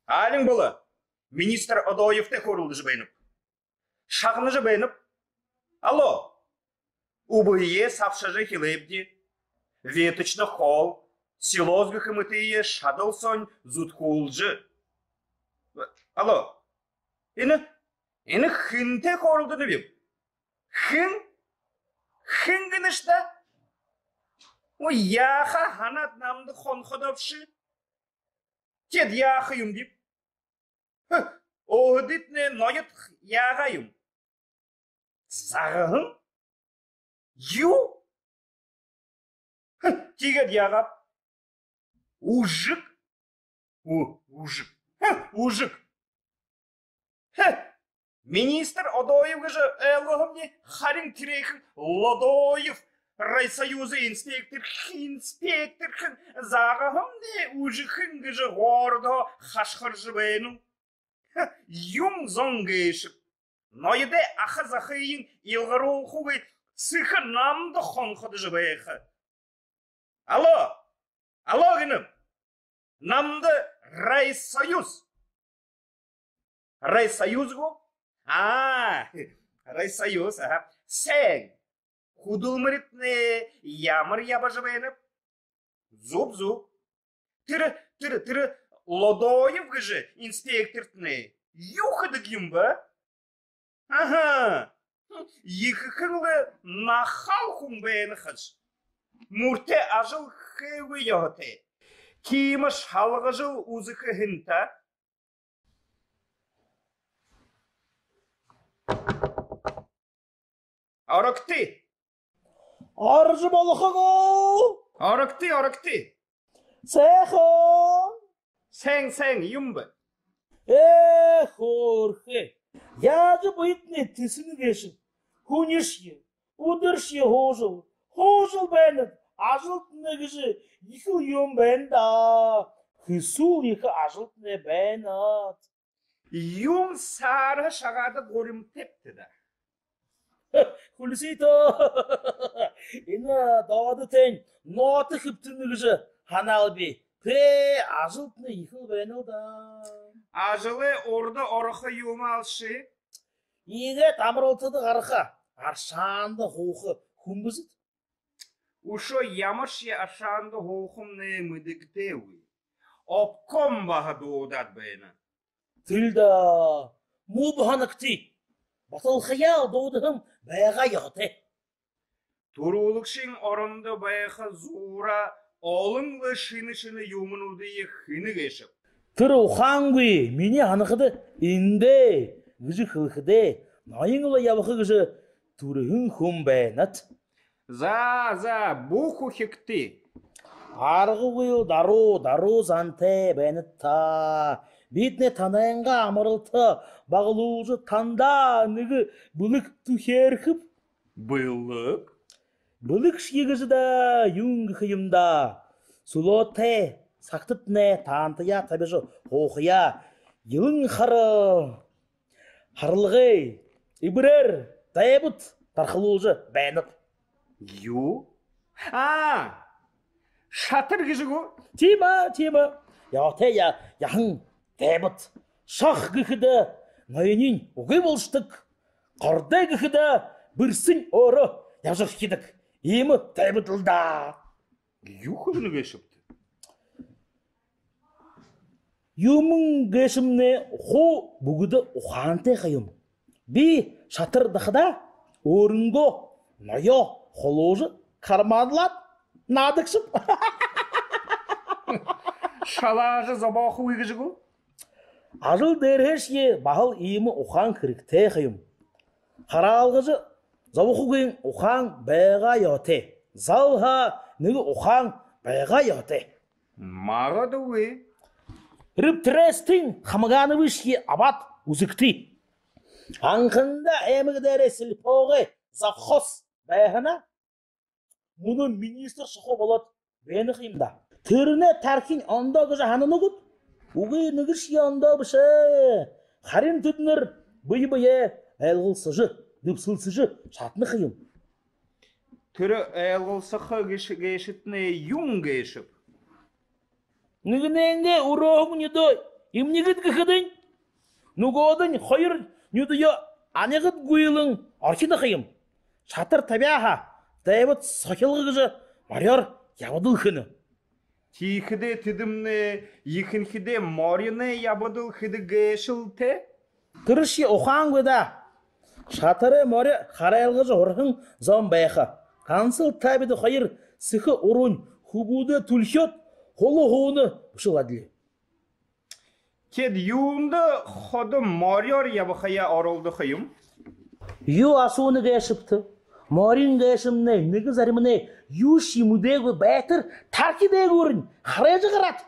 Алың болы. Министр Одоевте көрілді жібейніп. Шағыны жібейніп. Алло. УБЕ сапшажы хилебди. Веточный холл. Силозгы хымытые шадылсон зуткулжы. Алло. Ені хынте көрілді бім. Хын гынышта? О яха ханат намды хонходовшы. Тед яхайым деп. Оғыдытны ноет яғайым. Зағығым? Ю? Тегед яғап. Ужық? Ужық. Министр Одоев же әлгіғымне харин тирейхін Лодоев. Райсоюзы инспектор зағығым не ужықын гыжы ғорды қашқыр жібейнің. Юм зоңгейшіп. Нойды ақы-зақыйын елғыру құғай сықы намды қонқыды жібейхі. Алло гінім. Намды Райсоюз. Райсоюз ғо? Райсоюз. Сәң. Худылмырытны ямыр яба жібейніп. Зуб. Тірі. Лодоев гыжы инспектортны. Юхыды кім ба? Ага. Ехықынлы нахал хумбейні қыш. Мұрте ажыл хеуі яғыты. Кемі шалғы жыл ұзықы хынта. Арықты. Аржы балықығы. Арықты. Сәхін. Сәң, юмбы. Хорхе. Яжы бұйтны тісіні кешіп. Күнешке, ұдыршке хожыл. Хожыл бәніп. Ажылтыны кіші. Екі юм бәнда. Хүсул екі ажылтыны бәнат. Юм сары шағады көрім тепті да. Хулисито. Ина дауды тән. Ноты қыптыны кіші. Ханалби. Ажылтыны екі бәнал да. Ажылы орды орықы юм алшы. Еге тамырылтыды қарыға. Аршанды хоқы хүмбізіт. Ушо ямыршы аршанды хоқымны мүдіктеуі. Опком бағы доодат бәйіні. Тілда. Мұбғанықти. Батыл қиял доодығым бәйға яғыты. Турулықшың орынды бәйқы зура олыңлы шыны юмынуды хыны кешіп. Тыр ұқаңғы мені анықыды инде гыжы қылқыды. Найыңылы ябықы гыжы турығын хүм бәйнат. За, бұқу хекті. Арғы ғыл дару занте бәйнатта. Бетіне танайынға амырылты бағылуызы танда нүгі бұлық түхеркіп. Бұлық? Бұлық шегізі да юңғы қиымда. Сулоте сақтытне тантыя табежі оқия. Елің харылғы. Ибірер дайбыт тарқылуызы бәйнат. Ю? Шатыр кіші ғо? Тима. Яғыте яғын дайбыт. Шақ күхіді найынын ұғай болштық. Қордай күхіді бірсін оры яжық кедік. Емі дайбытылда. Ю құдыны кешіпті? Юмын кешімне қо бүгіді ұқанте қайым. Би шатыр дықыда орынго найо қолуызы карманлап надықшып. Шалажы забақы өйгіжі ғо? Ажыл дәрхешке бағыл емі ұқан кірікте қайым. Қаралғыжы забақы көйін ұқан бәйға яте. Залға нүгі ұқан бәйға яте. Мағады өй? Рүптірестің қамығаны вішке абат үзікті. Аңқында әмігі дәресіл поғы завхоз бәйғына. Мұны министр шықы болады бәйіні қиымда. Түріне тәркін анда күжі ханын ұғыт. Уғы нүгіш янда бұшы. Харин түтінір бұй-бұйы әлғыл сыжы. деп сылсыжы шатны қиым. Түрі әлғылсықы кешітіне юң кешіп. Нігіненге урогың нүді имнігіт кіхідін. Нүгодын қойыр нүдіе анығыт гуйлың архины қиым. Шатыр табяға дайбыт сақылғы кіжі марияр ябыдыл күні. Тихіде тідімне, екінхіде маріне ябыдыл хіді кешіл те? Кіріші оқан көда. Шатыры моры қарайлғыжы орхың зон байқы. Қансыл табиді қайыр сықы ұрын хубуды түлхет қолы ғуыны бұшыл әділі. Кед юынды ходы марияр ябықая арылды қиым? Ю асуыны кәшіпті. Марин кәшімне, негі зарымыне ю шимудегі бәтір таркидегі өрін қарайжы қырат.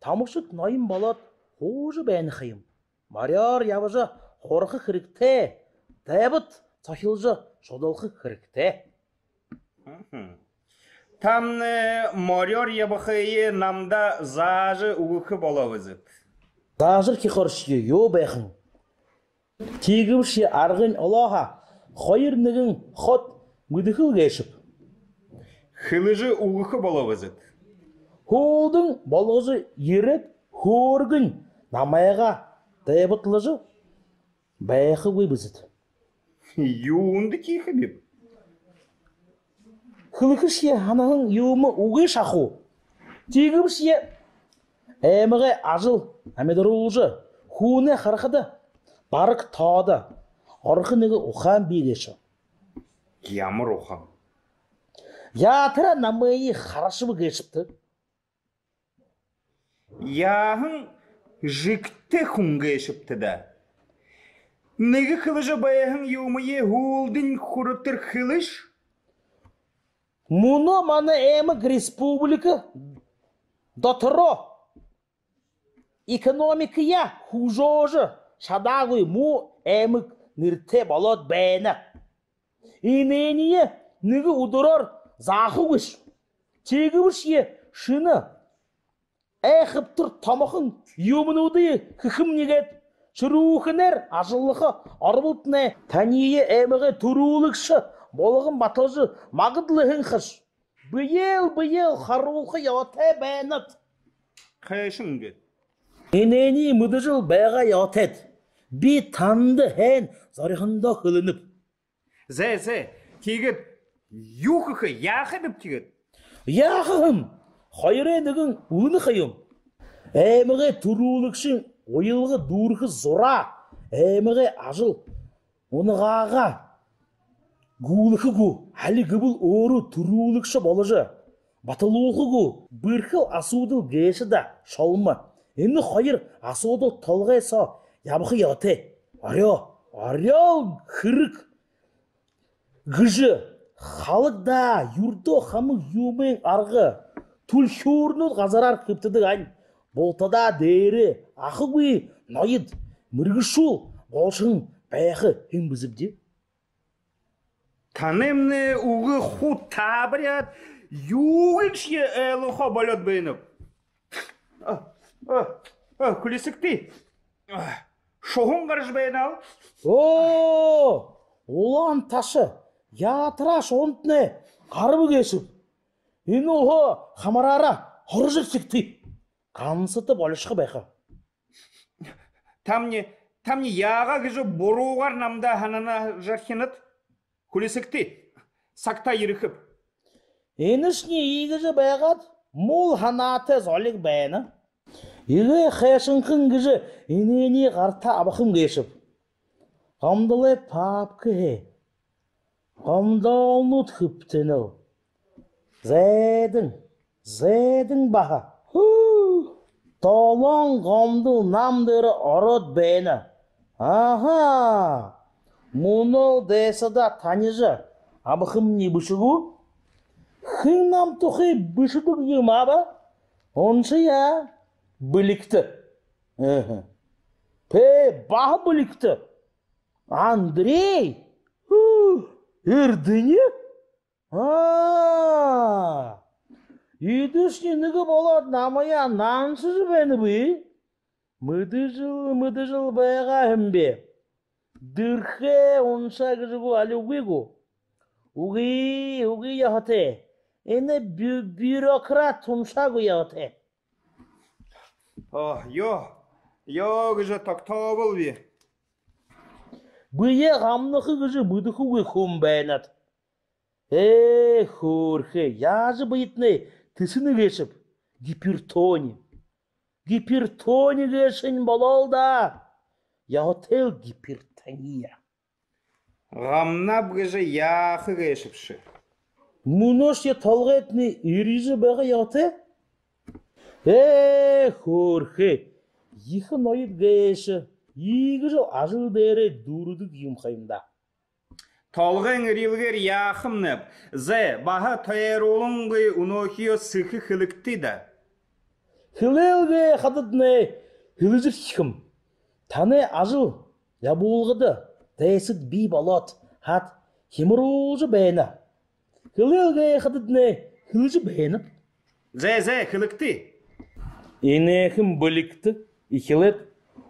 Тамышыт найым балат қожы бәні қиым. Марияр ябыжы қорқы кірікте, дәбіт сақылжы шодалқы кірікте. Тамны марияр ябықайы намда зажы уғықы болавызып. Дажыр ки қоршығы ё бәқін. Тегімші арғын олаға қойыр нігін қот мүдіқіл кәшіп. Хылыжы уғықы болавызып. Холдың болғызы ерет хоргын намайға дәбітлыжы бәқі көйбізіт. Юынды кейхі беп. Хылықышия анағын юымы уғы шақу. Тегімшия әміғі ажыл әмедірулжы хуыне қарқыды барық тауды арқы негі ұқан бейгеші. Ямыр оған. Ятыра намайы қарашыбы кешіпті. Яғын жікті хүнге шыпты да. Неге қылыжы баяғын юымые хуылдың құрыттыр қылыш? Мұны маны әмік республика дотыро. Экономикая хужожы шадағый му әмік нірте балот бәйіні. Инение неге ұдырар зақы көш. Тегі бүше шыны. Әқіп тұр тамақын юмынуды күхім негет. Шырухынер ажылықы арбылтыне тәние әмігі тұрулықшы болығын батылжы мағыдлығын қыш. Бұйел қарулқы яты бәйінат. Қайшын кет. Енені мұдыжыл бәға ятет. Би танды ән зарихында қылынып. Зәй, кегет юқықы яқы деп кегет. Яқығым, қайрендігін ұны қайым. Әміғе тұрулықшын ойылғы дұрғы зора. Әміғе ажыл онығаға. Гулықы гу, әлі гүбіл ору тұрулықшы болыжы. Батылуқы гу, бірқыл асудыл геші да шалымы. Енді қайыр асудыл талғайса ябықы яты. Арял қырық. Гыжы, халық да юрдо қамы юмен арғы. Түлхөрнұл ғазарар көптіді айн. Болтада дейірі, ақы көй, найыд, мүргішул, болшың бәйқы хем бізіпде. Танемне уғы худ табырят, юғыншие әліға балат бәйініп. Күлесікті. Шоғын қарыш бәйін ал? Олан ташы, ятыра шоғынтыне қарыбы кешіп. Ені оғы қамарара құржық сікті. Қансыты болышқы бәйқы. Тамне яға кіжі боруғар намда ханана жархенат. Күлесікті. Сақта ерікіп. Енішіне егізі бәйғат, мол ханаты золик бәйіні. Еге қайшынқын кіжі енені қарта абықым кешіп. Қамдылай папкы хе. Қамдалны түптіні. Зәдің баға. Талан қамдыл намдыры арат бәйіні. Аха, мұныл дәсіда таныжы абықым не бүшігу? Хыңнам тұқы бүшігу ем аба? Оншы я білікті. Пе, бағы білікті. Андрей? Үрдіне? Үйдішненігі болады намая нансыз бәні бұй? Мұды жыл бәйға әмбе. Дырхе онша гыжыгу алюгугу. Уги яхоте. Эне бюрократ оншагу яхоте. Йо гыжы токтабыл би. Бые гамнахы гыжы мыдыхугы хумбайнат. Хорхе, яжы быйтны тысыны кешіп, гипертони. Гипертони кешін болол да. Яхотел гипертония. Ғамнап гыжы яхы кешіпші. Мунош я талғетні ирижі бәға яхоте? Хорхе, ехы нойыт кеші, егіжі ажыл дәрі дұрыды дейім қайымда. Толғын рилгер яхымнып, баха тайролыңғы унохио сықы хылыкты да. Хылылғы қадыдны хылыжыр хикім. Таны ажыл, я болғыды, дәсіт бей балат, хат хеміролжы бәйіні. Хылылғы қадыдны хылыжы бәйініп. Хылыкты. Енехім білікті, ихилет,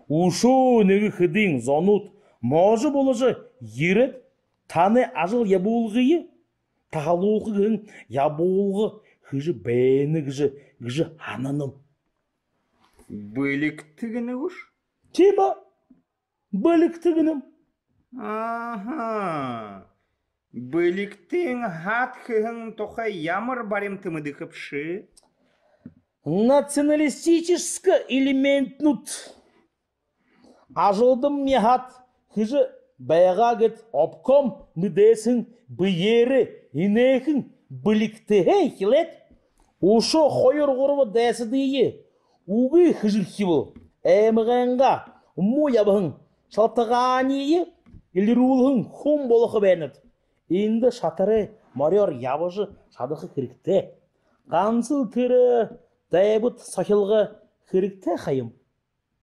ушу негі хыдың зонут, можы болыжы ерет, таны ажыл я болғыйы, тағалуғы гін я болғы хыжы бәйіні гыжы хананым. Білікті гіні ұш? Тима, білікті гінім. Біліктің хат хығын тоқа ямыр барым тымыды қыпшы? Националистический элементнут. Ажылдым мехат хыжы бәйға гет обком мүдесің бүйері инекің білікті хилет. Ушо хойыр ғұрвы дәсі дейі. Уғы хыжыр хивыл. Әміғанға му ябығың шалтығанейі илірулығың хум болықы бәйнет. Енді шатыры марияр ябыжы шадықы кірікті. Қансыл түрі дәйбіт сахилғы кірікті қайым.